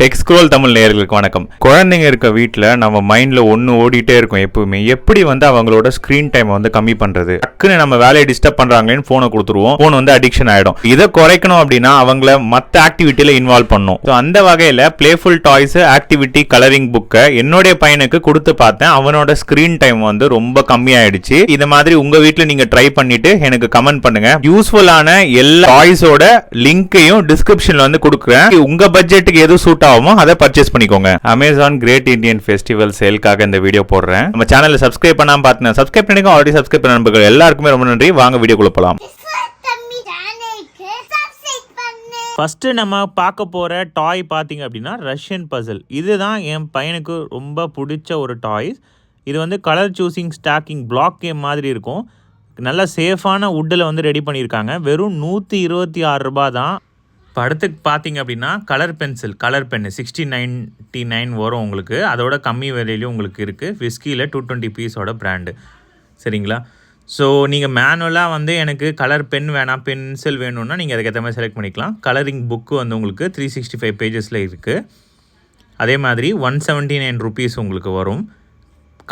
Tech scroll Tamil நேயர்களுக்கு வணக்கம். குழந்தைங்க இருக்க வீட்டில் நம்ம மைண்டில் ஒன்று ஓடிட்டே இருக்கும் எப்பவுமே. எப்படி அவங்களோட ஸ்க்ரீன் டைமை கம்மி பண்ணுறது? டக்குன்னு நம்ம வேலையை டிஸ்டர்ப் பண்ணுறாங்களேன்னு ஃபோனை கொடுத்துருவோம். ஃபோன் அடிக்ஷன் ஆகிடும். இதை குறைக்கணும் அப்படின்னா அவங்கள மற்ற ஆக்டிவிட்டியில் இன்வால்வ் பண்ணும். ஸோ அந்த வகையில் பிளேஃபுல் டாய்ஸ் ஆக்டிவிட்டி கலரிங் புக்கை என்னுடைய பையனுக்கு கொடுத்து பார்த்தேன். அவனோட ஸ்க்ரீன் டைம் ரொம்ப கம்மியாயிடுச்சு. இது மாதிரி உங்கள் வீட்டில் நீங்கள் ட்ரை பண்ணிட்டு எனக்கு கமெண்ட் பண்ணுங்க. யூஸ்ஃபுல்லான எல்லா டாய்ஸோட லிங்கையும் டிஸ்கிரிப்ஷனில் கொடுக்குறேன். உங்கள் பட்ஜெட்டுக்கு எது சூட் ஆகுமோ அதை பர்ச்சேஸ் பண்ணிக்கோங்க. அமேசான் கிரேட் இந்தியன் ஃபெஸ்டிவல் சேல்காக இந்த வீடியோ போடுறேன். நம்ம சேனலை சப்ஸ்கிரைப் பண்ணாம பார்த்தீங்கன்னா சப்ஸ்கிரைப் பண்ணிக்கோ. ஆல்ரெடி சப்ஸ்கிரைப் பண்ண நண்பர்கள் எல்லாருக்குமே ரொம்ப நன்றி. வாங்க வீடியோக்குள்ள போலாம். ஃபஸ்ட்டு நம்ம பார்க்க போகிற டாய் பார்த்தீங்க அப்படின்னா ரஷ்யன் பசில். இதுதான் என் பையனுக்கு ரொம்ப பிடிச்ச ஒரு டாய்ஸ். இது colour choosing stacking block game மாதிரி இருக்கும். நல்ல சேஃபான வுட்டில் ரெடி பண்ணியிருக்காங்க. வெறும் 126 ரூபாய் தான். இப்போ அடுத்துக்கு பார்த்தீங்க அப்படின்னா கலர் பென்சில், கலர் பென்னு 1699 வரும் உங்களுக்கு. அதோட கம்மி விலையிலையும் உங்களுக்கு இருக்குது. விஸ்கியில் 220 பீஸோட பிராண்டு. சரிங்களா? ஸோ நீங்கள் மேனுவலாக எனக்கு கலர் பென் வேணாம், பென்சில் வேணும்னா நீங்கள் அதுக்கேற்ற மாதிரி செலக்ட் பண்ணிக்கலாம். கலரிங் புக்கு உங்களுக்கு 365 பேஜஸில் இருக்குது. அதே மாதிரி 179 ருபீஸ் உங்களுக்கு வரும்.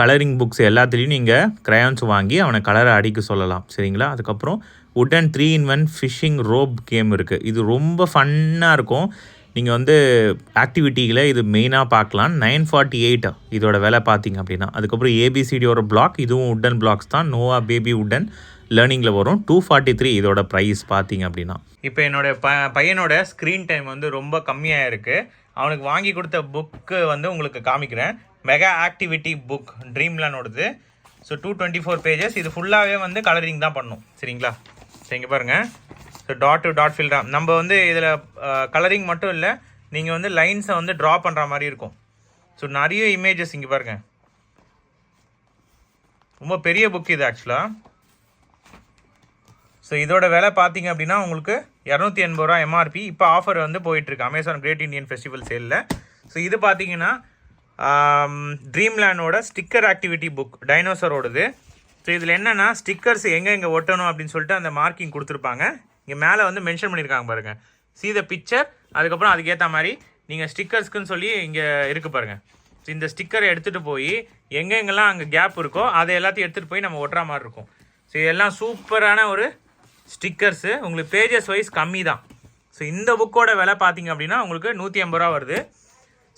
கலரிங் புக்ஸ் எல்லாத்துலேயும் நீங்கள் க்ரையான்ஸ் வாங்கி அவனை கலரை அடிக்க சொல்லலாம். சரிங்களா? அதுக்கப்புறம் wooden 3-in-1 fishing rope game இருக்குது. இது ரொம்ப ஃபன்னாக இருக்கும். நீங்கள் ஆக்டிவிட்டியில் இது மெயினாக பார்க்கலாம். 948 இதோட விலை பார்த்தீங்க அப்படின்னா. அதுக்கப்புறம் ஏபிசிடியோட பிளாக், இதுவும் உட்டன் பிளாக்ஸ் தான். நோவா பேபி உட்டன் லேர்னிங்கில் வரும். 243 இதோட ப்ரைஸ் பார்த்தீங்க அப்படின்னா. இப்போ என்னோட பையனோட ஸ்க்ரீன் டைம் ரொம்ப கம்மியாக இருக்குது. அவனுக்கு வாங்கி கொடுத்த புக்கு உங்களுக்கு காமிக்கிறேன். மெகா ஆக்டிவிட்டி புக் ட்ரீம்லேண்டோடது. So 224 pages. இது ஃபுல்லாகவே கலரிங் தான் பண்ணும். சரிங்களா? சரி, இங்கே பாருங்கள். So dot to dot fill தான். நம்ம இதில் கலரிங் மட்டும் இல்லை, நீங்கள் லைன்ஸை ட்ரா பண்ணுற மாதிரி இருக்கும். ஸோ நிறைய இமேஜஸ் இங்கே பாருங்கள். ரொம்ப பெரிய புக் இது ஆக்சுவலாக. ஸோ இதோட விலை பார்த்தீங்க அப்படின்னா உங்களுக்கு 280 ரூபா எம்ஆர்பி. இப்போ ஆஃபர் போயிட்டுருக்கு அமேசான் கிரேட் இந்தியன் ஃபெஸ்டிவல் சேலில். ஸோ இது பார்த்தீங்கன்னா ட்ரீம்லேண்டோட ஸ்டிக்கர் ஆக்டிவிட்டி புக், டைனோசரோடது. ஸோ இதில் என்னென்னா ஸ்டிக்கர்ஸ் எங்கே ஒட்டணும் அப்படின்னு சொல்லிட்டு அந்த மார்க்கிங் கொடுத்துருப்பாங்க. இங்கே மேலே மென்ஷன் பண்ணியிருக்காங்க பாருங்கள். see the picture. அதுக்கப்புறம் அதுக்கேற்ற மாதிரி நீங்கள் ஸ்டிக்கர்ஸ்க்குன்னு சொல்லி இங்கே இருக்குது பாருங்கள். ஸோ இந்த ஸ்டிக்கரை எடுத்துகிட்டு போய் எங்கெங்கெல்லாம் அங்கே கேப் இருக்கோ அதை எல்லாத்தையும் எடுத்துகிட்டு போய் நம்ம ஒட்டுற மாதிரி இருக்கும். ஸோ இதெல்லாம் சூப்பரான ஒரு ஸ்டிக்கர்ஸு. உங்களுக்கு பேஜஸ் வைஸ் கம்மி தான். ஸோ இந்த புக்கோட விலை பார்த்தீங்க அப்படின்னா உங்களுக்கு 180 ரூபா வருது.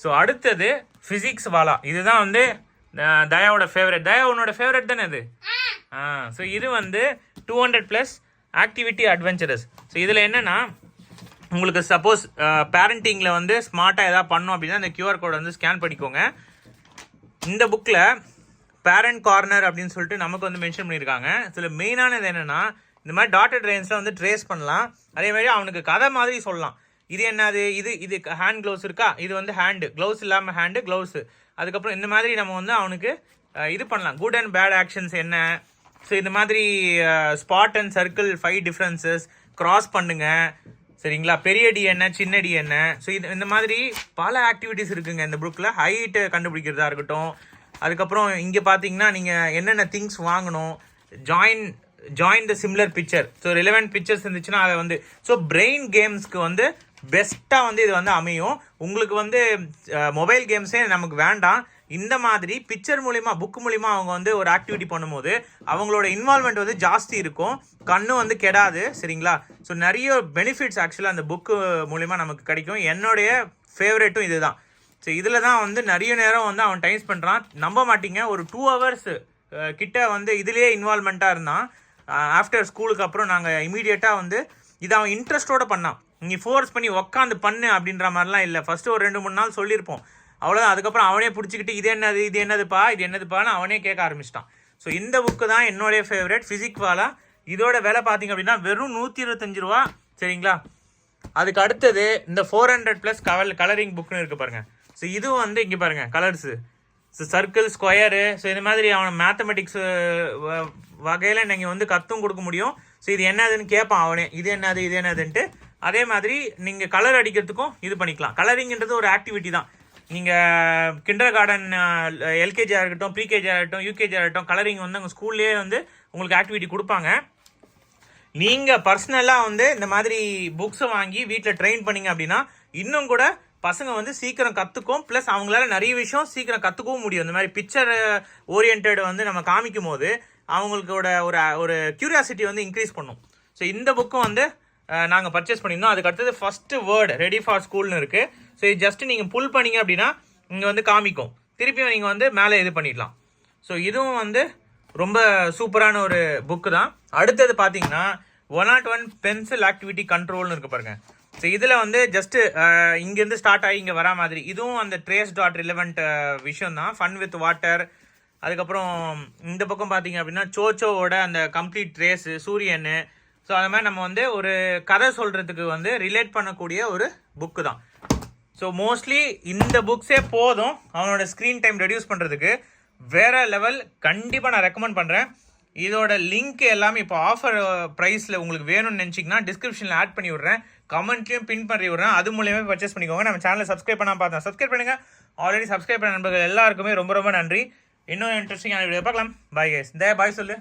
ஸோ அடுத்தது ஃபிசிக்ஸ் வாலா. இதுதான் தயாவோட ஃபேவரட். தயா உன்னோட ஃபேவரட் தானே இது? ஸோ இது 200+ ஆக்டிவிட்டி அட்வென்ச்சரஸ். ஸோ இதில் என்னென்னா உங்களுக்கு சப்போஸ் பேரண்டிங்கில் ஸ்மார்ட்டாக எதாவது பண்ணோம் அப்படின்னா இந்த QR கோடை ஸ்கேன் பண்ணிக்கோங்க. இந்த புக்கில் பேரண்ட் கார்னர் அப்படின்னு சொல்லிட்டு நமக்கு மென்ஷன் பண்ணியிருக்காங்க. இதில் மெயினானது என்னென்னா இந்த மாதிரி டாட்டட் லைன்ஸில் ட்ரேஸ் பண்ணலாம். அதே மாதிரி அவனுக்கு கதை மாதிரி சொல்லலாம். இது என்னது, இது ஹேண்ட் க்ளவுஸ் இருக்கா, இது ஹேண்டு க்ளவுஸ் இல்லாமல் ஹேண்டு க்ளவுஸு. அதுக்கப்புறம் இந்த மாதிரி நம்ம அவனுக்கு இது பண்ணலாம். குட் அண்ட் பேட் ஆக்ஷன்ஸ் என்ன. ஸோ இந்த மாதிரி spot and circle 5 differences cross பண்ணுங்க. சரிங்களா? பெரிய டி என்ன, சின்ன டி என்ன. ஸோ இந்த மாதிரி பல ஆக்டிவிட்டிஸ் இருக்குங்க இந்த புக்கில். ஹைட்டு கண்டுபிடிக்கிறதா இருக்கட்டும். அதுக்கப்புறம் இங்கே பார்த்தீங்கன்னா நீங்கள் என்னென்ன திங்ஸ் வாங்கணும், join the similar picture. So relevant pictures இருந்துச்சுன்னா அதை ஸோ பிரெயின் கேம்ஸ்க்கு பெஸ்ட்டாக இது அமையும். உங்களுக்கு மொபைல் கேம்ஸே நமக்கு வேண்டாம். இந்த மாதிரி பிக்சர் மூலிமா, புக் மூலிமா அவங்க ஒரு ஆக்டிவிட்டி பண்ணும்போது அவங்களோட இன்வால்மெண்ட் ஜாஸ்தி இருக்கும். கண்ணு கெடாது. சரிங்களா? ஸோ நிறைய பெனிஃபிட்ஸ் ஆக்சுவலாக அந்த புக்கு மூலிமா நமக்கு கிடைக்கும். என்னுடைய ஃபேவரேட்டும் இது தான். ஸோ இதில் தான் நிறைய நேரம் அவன் டைம் பண்ணுறான். நம்ப மாட்டீங்க, ஒரு 2 hours கிட்ட இதுலேயே இன்வால்மெண்ட்டாக இருந்தான். ஆஃப்டர் ஸ்கூலுக்கு அப்புறம் நாங்கள் இமீடியட்டாக இதை அவன் இன்ட்ரெஸ்ட்டோடு பண்ணான். நீ ஃபோர்ஸ் பண்ணி உக்காந்து பண்ணு அப்படின்ற மாதிரிலாம் இல்லை. ஃபஸ்ட்டு ஒரு 2-3 நாள் சொல்லியிருப்போம், அவ்வளோதான். அதுக்கப்புறம் அவனே பிடிச்சிக்கிட்டு இது என்னதுப்பான்னு அவனே கேட்க ஆரம்பிச்சிட்டான். ஸோ இந்த புக்கு தான் என்னுடைய ஃபேவரட், ஃபிசிக்ஸ் வாலா. இதோட விலை பார்த்தீங்க அப்படின்னா வெறும் 125 ரூபா. சரிங்களா? அதுக்கு அடுத்தது இந்த 400+ கலரிங் புக்குன்னு இருக்குது பாருங்கள். ஸோ இதுவும் இங்கே பாருங்கள் colours. So circle, square. So இது மாதிரி அவனை மேத்தமெட்டிக்ஸ் வகையில் நீங்கள் கற்றும் கொடுக்க முடியும். ஸோ இது என்னதுன்னு கேட்பான் அவனே, இது என்னதுன்ட்டு. அதே மாதிரி நீங்கள் கலர் அடிக்கிறதுக்கும் இது பண்ணிக்கலாம். கலரிங்கிறது ஒரு ஆக்டிவிட்டி தான். நீங்கள் கிண்டர் கார்டன் எல்கேஜியாக இருக்கட்டும், ப்ரீகேஜியாக இருக்கட்டும், யூகேஜியாக இருக்கட்டும், கலரிங் உங்கள் ஸ்கூல்லேயே உங்களுக்கு ஆக்டிவிட்டி கொடுப்பாங்க. நீங்கள் பர்சனலாக இந்த மாதிரி புக்ஸை வாங்கி வீட்டில் ட்ரெயின் பண்ணிங்க அப்படின்னா இன்னும் கூட பசங்க வந்து சீக்கிரம் கற்றுக்கும், ப்ளஸ் அவங்களால நிறைய விஷயம் சீக்கிரம் கற்றுக்கவும் முடியும். இந்த மாதிரி பிக்சர் ஓரியன்ட் வந்து நம்ம காமிக்கும் போது அவங்களுக்கோட ஒரு ஒரு க்யூரியாசிட்டி வந்து இன்க்ரீஸ் பண்ணும். ஸோ இந்த புக்கும் வந்து நாங்கள் பர்ச்சேஸ் பண்ணியிருந்தோம். அதுக்கு அடுத்தது ஃபஸ்ட்டு வேர்டு ரெடி ஃபார் ஸ்கூல்னு இருக்குது. ஸோ இது ஜஸ்ட்டு நீங்கள் புல் பண்ணிங்க அப்படின்னா இங்கே வந்து காமிக்கும், திருப்பியும் நீங்கள் வந்து மேலே இது பண்ணிடலாம். ஸோ இதுவும் வந்து ரொம்ப சூப்பரான ஒரு புக்கு தான். அடுத்தது பார்த்தீங்கன்னா 101 பென்சில் ஆக்டிவிட்டி கண்ட்ரோல்னு இருக்கு பாருங்க. ஸோ இதில் வந்து ஜஸ்ட்டு இங்கேருந்து ஸ்டார்ட் ஆகி இங்கே வரா மாதிரி இதுவும் அந்த ட்ரேஸ் டாட் ரிலவெண்ட் விஷயம் தான். Fun with water. அதுக்கப்புறம் இந்த பக்கம் பார்த்தீங்க அப்படின்னா சோச்சோவோட அந்த கம்ப்ளீட் ட்ரேஸு, சூரியன். ஸோ அது மாதிரி நம்ம வந்து ஒரு கதை சொல்கிறதுக்கு வந்து ரிலேட் பண்ணக்கூடிய ஒரு புக்கு தான். ஸோ மோஸ்ட்லி இந்த புக்ஸே போதும் அவனோட ஸ்க்ரீன் டைம் ரெடியூஸ் பண்ணுறதுக்கு. வேறு லெவல், கண்டிப்பாக நான் ரெக்கமெண்ட் பண்ணுறேன். இதோட லிங்க் எல்லாமே இப்போ ஆஃபர் ப்ரைஸில் உங்களுக்கு வேணும்னு நினச்சிங்கன்னா டிஸ்கிரிப்ஷனில் ஆட் பண்ணி விட்றேன், கமெண்ட்லையும் பின் பண்ணி விட்றேன். அது மூலியமாக பர்ச்சேஸ் பண்ணிக்கோங்க. நம்ம சேனலை சப்ஸ்கிரைப் பண்ணால் பார்த்தேன், சப்ஸ்கிரைப் பண்ணுங்கள். ஆல்ரெடி சப்ஸ்கிரைப் பண்ண நண்பர்கள் எல்லாருக்குமே ரொம்ப ரொம்ப நன்றி. இன்னும் இன்ட்ரெஸ்டிங்கான வீடியோ பார்க்கலாம். Bye guys. பாய் சொல்லு.